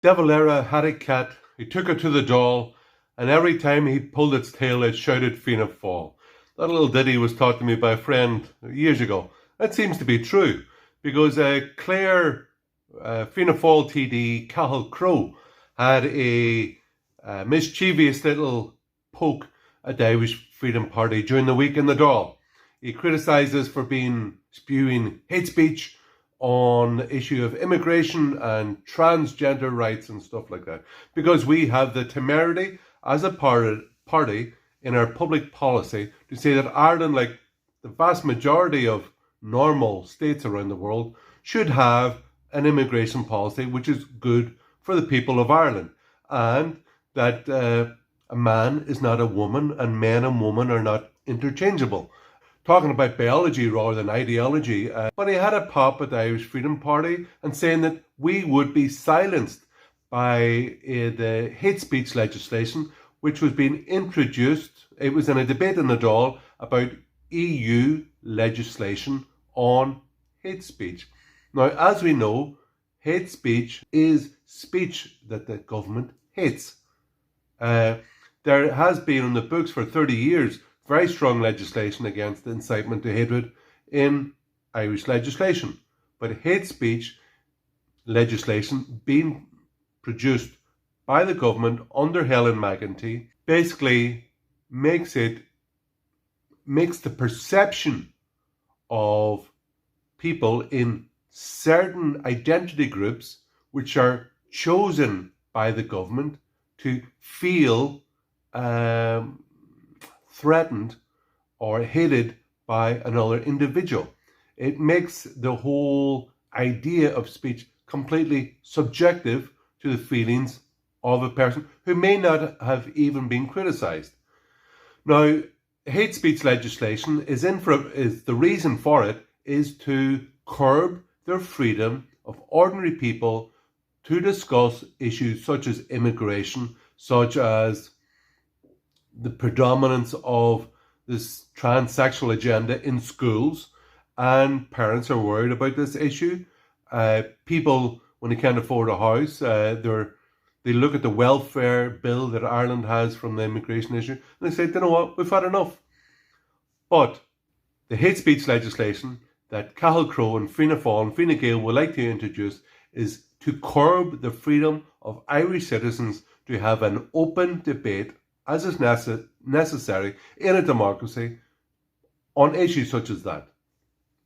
De Valera had a cat, he took it to the Dáil, and every time he pulled its tail it shouted Fianna Fáil. That little ditty was taught to me by a friend years ago. That seems to be true, because Clare Fianna Fáil TD Cathal Crowe had a mischievous little poke at the Irish Freedom Party during the week in the Dáil. He criticised us for spewing hate speech on the issue of immigration and transgender rights and stuff like that, because we have the temerity as a party in our public policy to say that Ireland, like the vast majority of normal states around the world, should have an immigration policy which is good for the people of Ireland, and that a man is not a woman and men and women are not interchangeable. Talking about biology rather than ideology, but he had a pop at the Irish Freedom Party and saying that we would be silenced by the hate speech legislation which was being introduced. It was in a debate in the Dáil about EU legislation on hate speech. Now, as we know, hate speech is speech that the government hates. There has been on the books for 30 years very strong legislation against incitement to hatred in Irish legislation. But hate speech legislation being produced by the government under Helen McEntee basically makes the perception of people in certain identity groups which are chosen by the government to feel threatened or hated by another individual. It makes the whole idea of speech completely subjective to the feelings of a person who may not have even been criticised. Now, hate speech legislation is the reason for it is to curb the freedom of ordinary people to discuss issues such as immigration, such as the predominance of this transsexual agenda in schools, and parents are worried about this issue. People, when they can't afford a house, they look at the welfare bill that Ireland has from the immigration issue, and they say, you know what, we've had enough. But the hate speech legislation that Cathal Crowe and Fianna Fáil and Fine Gael would like to introduce is to curb the freedom of Irish citizens to have an open debate, as is necessary in a democracy, on issues such as that,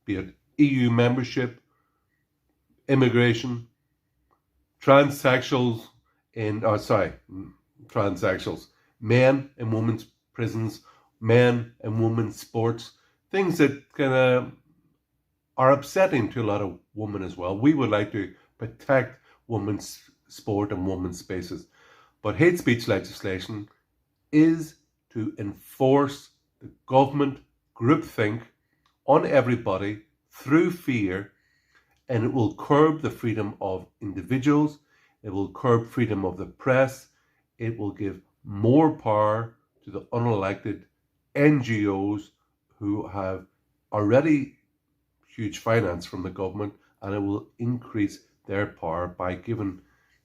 be it EU membership, immigration, transsexuals, men and women's prisons, men and women's sports, things that kind of are upsetting to a lot of women as well. We would like to protect women's sport and women's spaces. But hate speech legislation is to enforce the government groupthink on everybody through fear, and it will curb the freedom of individuals, it will curb freedom of the press, it will give more power to the unelected NGOs who have already huge finance from the government, and it will increase their power by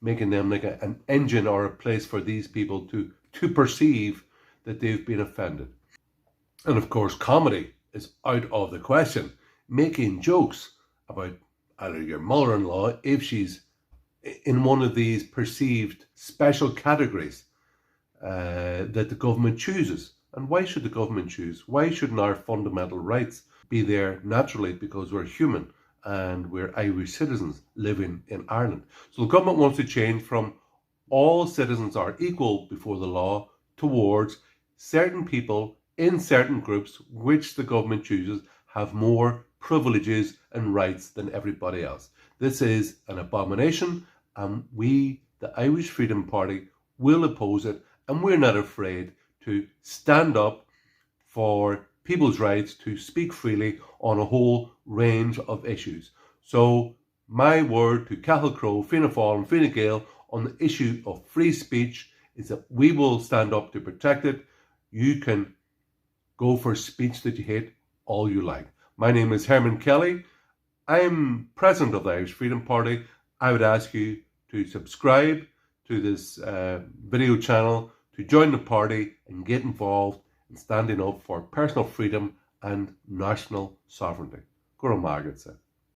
making them like an engine or a place for these people to perceive that they've been offended. And of course, comedy is out of the question. Making jokes about either your mother-in-law, if she's in one of these perceived special categories that the government chooses. And why should the government choose? Why shouldn't our fundamental rights be there naturally, because we're human and we're Irish citizens living in Ireland? So the government wants to change from all citizens are equal before the law towards certain people in certain groups which the government chooses have more privileges and rights than everybody else. This is an abomination, and we, the Irish Freedom Party, will oppose it, and we're not afraid to stand up for people's rights to speak freely on a whole range of issues. So my word to Cathal Crowe, Fianna Fáil and Fine Gael on the issue of free speech is that we will stand up to protect it. You can go for speech that you hate all you like. My name is Hermann Kelly. I'm president of the Irish Freedom Party. I would ask you to subscribe to this video channel, to join the party and get involved in standing up for personal freedom and national sovereignty. Go on, Margaret said.